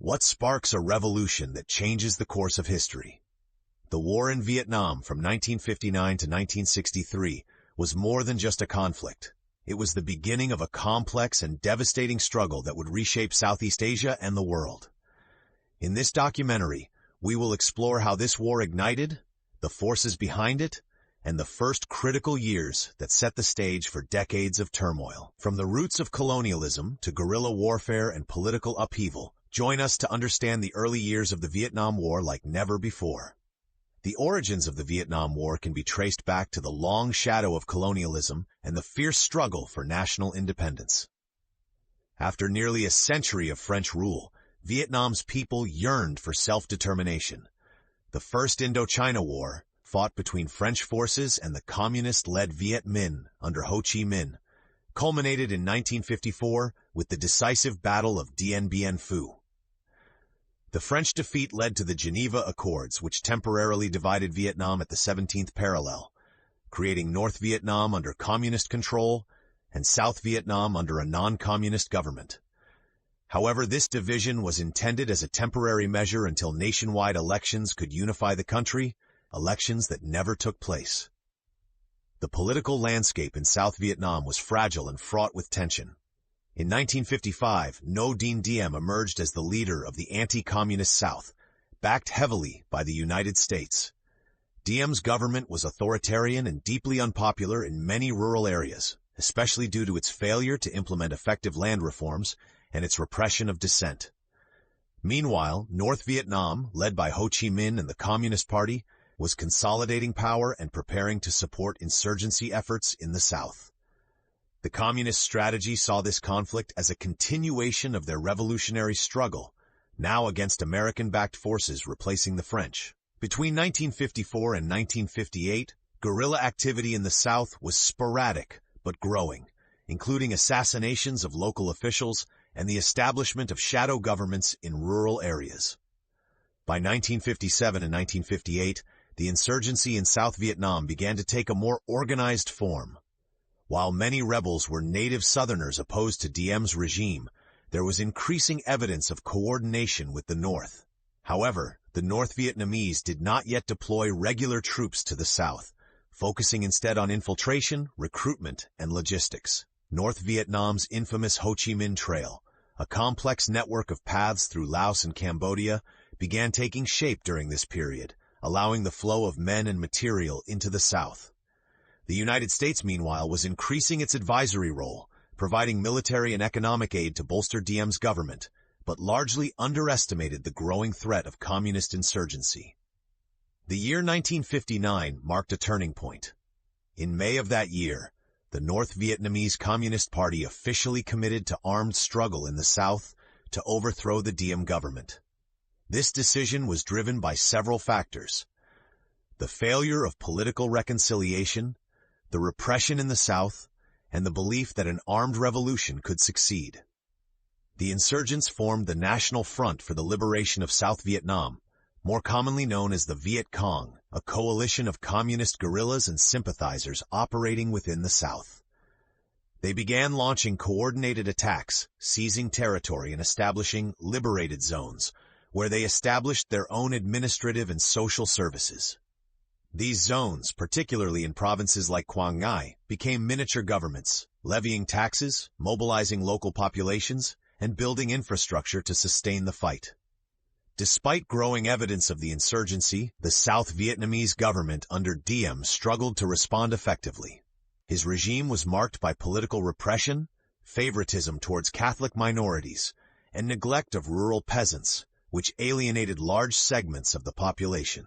What sparks a revolution that changes the course of history? The war in Vietnam from 1959 to 1963 was more than just a conflict. It was the beginning of a complex and devastating struggle that would reshape Southeast Asia and the world. In this documentary, we will explore how this war ignited, the forces behind it, and the first critical years that set the stage for decades of turmoil. From the roots of colonialism to guerrilla warfare and political upheaval, join us to understand the early years of the Vietnam War like never before. The origins of the Vietnam War can be traced back to the long shadow of colonialism and the fierce struggle for national independence. After nearly a century of French rule, Vietnam's people yearned for self-determination. The First Indochina War, fought between French forces and the communist-led Viet Minh under Ho Chi Minh, culminated in 1954 with the decisive Battle of Dien Bien Phu. The French defeat led to the Geneva Accords, which temporarily divided Vietnam at the 17th parallel, creating North Vietnam under communist control and South Vietnam under a non-communist government. However, this division was intended as a temporary measure until nationwide elections could unify the country, elections that never took place. The political landscape in South Vietnam was fragile and fraught with tension. In 1955, Ngo Dinh Diem emerged as the leader of the anti-communist South, backed heavily by the United States. Diem's government was authoritarian and deeply unpopular in many rural areas, especially due to its failure to implement effective land reforms and its repression of dissent. Meanwhile, North Vietnam, led by Ho Chi Minh and the Communist Party, was consolidating power and preparing to support insurgency efforts in the South. The communist strategy saw this conflict as a continuation of their revolutionary struggle, now against American-backed forces replacing the French. Between 1954 and 1958, guerrilla activity in the South was sporadic but growing, including assassinations of local officials and the establishment of shadow governments in rural areas. By 1957 and 1958, the insurgency in South Vietnam began to take a more organized form. While many rebels were native Southerners opposed to Diem's regime, there was increasing evidence of coordination with the North. However, the North Vietnamese did not yet deploy regular troops to the South, focusing instead on infiltration, recruitment, and logistics. North Vietnam's infamous Ho Chi Minh Trail, a complex network of paths through Laos and Cambodia, began taking shape during this period, allowing the flow of men and material into the South. The United States, meanwhile, was increasing its advisory role, providing military and economic aid to bolster Diem's government, but largely underestimated the growing threat of communist insurgency. The year 1959 marked a turning point. In May of that year, the North Vietnamese Communist Party officially committed to armed struggle in the South to overthrow the Diem government. This decision was driven by several factors: the failure of political reconciliation, the repression in the South, and the belief that an armed revolution could succeed. The insurgents formed the National Front for the Liberation of South Vietnam, more commonly known as the Viet Cong, a coalition of communist guerrillas and sympathizers operating within the South. They began launching coordinated attacks, seizing territory and establishing liberated zones, where they established their own administrative and social services. These zones, particularly in provinces like Quang Ngai, became miniature governments, levying taxes, mobilizing local populations, and building infrastructure to sustain the fight. Despite growing evidence of the insurgency, the South Vietnamese government under Diem struggled to respond effectively. His regime was marked by political repression, favoritism towards Catholic minorities, and neglect of rural peasants, which alienated large segments of the population.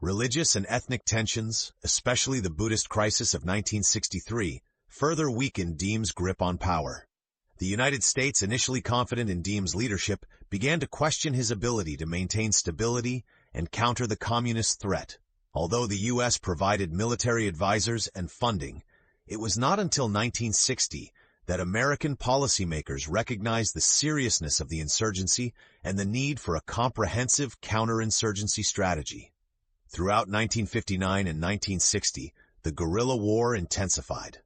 Religious and ethnic tensions, especially the Buddhist Crisis of 1963, further weakened Diem's grip on power. The United States, initially confident in Diem's leadership, began to question his ability to maintain stability and counter the communist threat. Although the U.S. provided military advisors and funding, it was not until 1960 that American policymakers recognized the seriousness of the insurgency and the need for a comprehensive counterinsurgency strategy. Throughout 1959 and 1960, the guerrilla war intensified.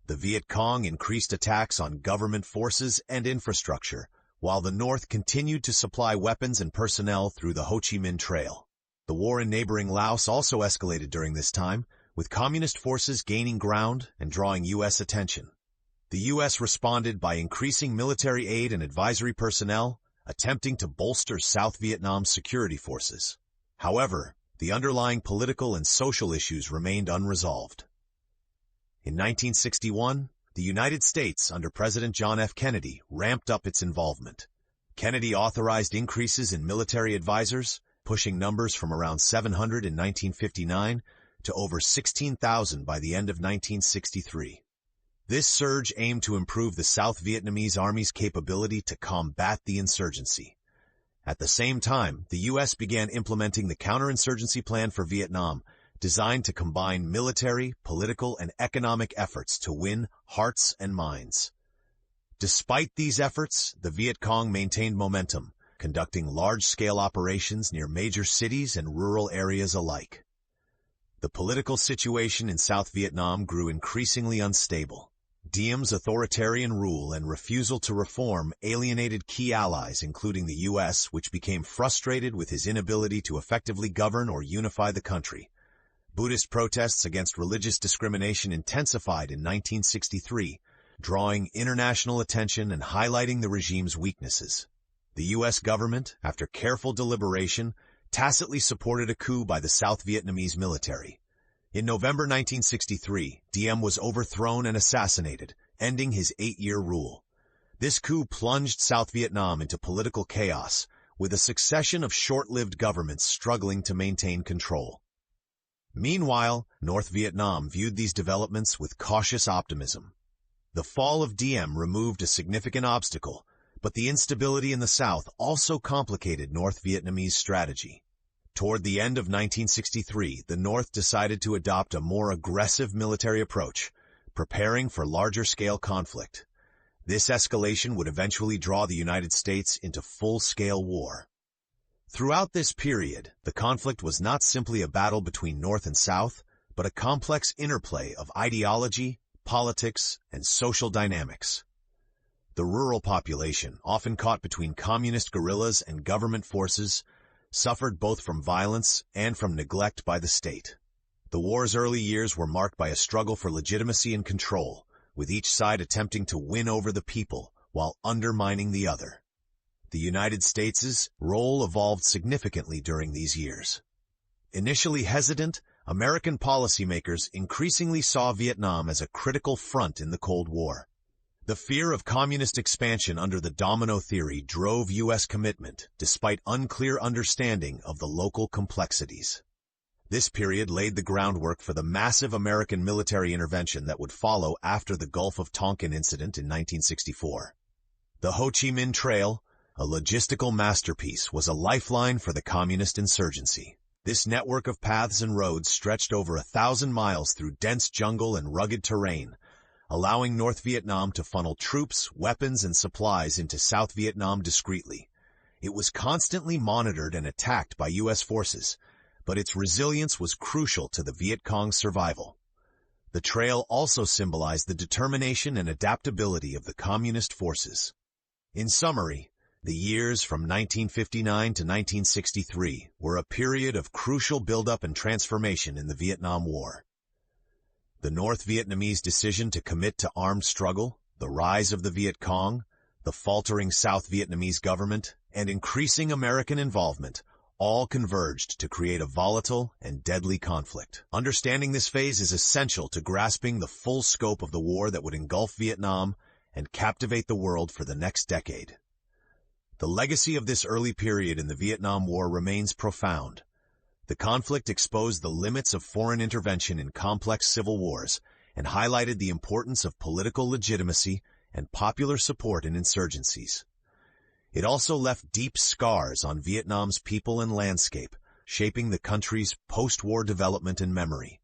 The Viet Cong increased attacks on government forces and infrastructure, while the North continued to supply weapons and personnel through the Ho Chi Minh Trail. The war in neighboring Laos also escalated during this time, with communist forces gaining ground and drawing U.S. attention. The U.S. responded by increasing military aid and advisory personnel, attempting to bolster South Vietnam's security forces. However, the underlying political and social issues remained unresolved. In 1961, the United States, under President John F. Kennedy, ramped up its involvement. Kennedy authorized increases in military advisors, pushing numbers from around 700 in 1959 to over 16,000 by the end of 1963. This surge aimed to improve the South Vietnamese Army's capability to combat the insurgency. At the same time, the U.S. began implementing the counterinsurgency plan for Vietnam, designed to combine military, political, and economic efforts to win hearts and minds. Despite these efforts, the Viet Cong maintained momentum, conducting large-scale operations near major cities and rural areas alike. The political situation in South Vietnam grew increasingly unstable. Diem's authoritarian rule and refusal to reform alienated key allies, including the U.S., which became frustrated with his inability to effectively govern or unify the country. Buddhist protests against religious discrimination intensified in 1963, drawing international attention and highlighting the regime's weaknesses. The U.S. government, after careful deliberation, tacitly supported a coup by the South Vietnamese military. In November 1963, Diem was overthrown and assassinated, ending his 8-year rule. This coup plunged South Vietnam into political chaos, with a succession of short-lived governments struggling to maintain control. Meanwhile, North Vietnam viewed these developments with cautious optimism. The fall of Diem removed a significant obstacle, but the instability in the south also complicated North Vietnamese strategy. Toward the end of 1963, the North decided to adopt a more aggressive military approach, preparing for larger-scale conflict. This escalation would eventually draw the United States into full-scale war. Throughout this period, the conflict was not simply a battle between North and South, but a complex interplay of ideology, politics, and social dynamics. The rural population, often caught between communist guerrillas and government forces, suffered both from violence and from neglect by the state. The war's early years were marked by a struggle for legitimacy and control, with each side attempting to win over the people while undermining the other. The United States' role evolved significantly during these years. Initially hesitant, American policymakers increasingly saw Vietnam as a critical front in the Cold War. The fear of communist expansion under the domino theory drove U.S. commitment, despite unclear understanding of the local complexities. This period laid the groundwork for the massive American military intervention that would follow after the Gulf of Tonkin incident in 1964. The Ho Chi Minh Trail, a logistical masterpiece, was a lifeline for the communist insurgency. This network of paths and roads stretched over 1,000 miles through dense jungle and rugged terrain, allowing North Vietnam to funnel troops, weapons, and supplies into South Vietnam discreetly. It was constantly monitored and attacked by U.S. forces, but its resilience was crucial to the Viet Cong's survival. The trail also symbolized the determination and adaptability of the communist forces. In summary, the years from 1959 to 1963 were a period of crucial buildup and transformation in the Vietnam War. The North Vietnamese decision to commit to armed struggle, the rise of the Viet Cong, the faltering South Vietnamese government, and increasing American involvement all converged to create a volatile and deadly conflict. Understanding this phase is essential to grasping the full scope of the war that would engulf Vietnam and captivate the world for the next decade. The legacy of this early period in the Vietnam War remains profound. The conflict exposed the limits of foreign intervention in complex civil wars and highlighted the importance of political legitimacy and popular support in insurgencies. It also left deep scars on Vietnam's people and landscape, shaping the country's post-war development and memory.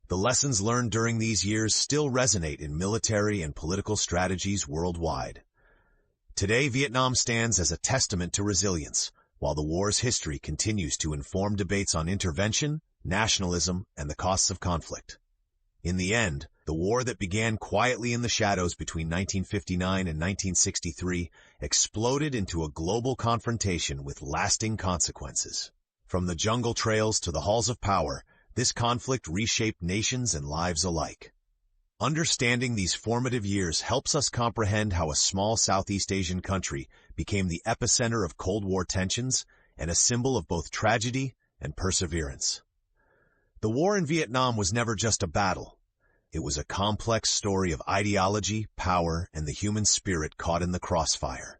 The lessons learned during these years still resonate in military and political strategies worldwide. Today, Vietnam stands as a testament to resilience, while the war's history continues to inform debates on intervention, nationalism, and the costs of conflict. In the end, the war that began quietly in the shadows between 1959 and 1963 exploded into a global confrontation with lasting consequences. From the jungle trails to the halls of power, this conflict reshaped nations and lives alike. Understanding these formative years helps us comprehend how a small Southeast Asian country became the epicenter of Cold War tensions and a symbol of both tragedy and perseverance. The war in Vietnam was never just a battle. It was a complex story of ideology, power, and the human spirit caught in the crossfire.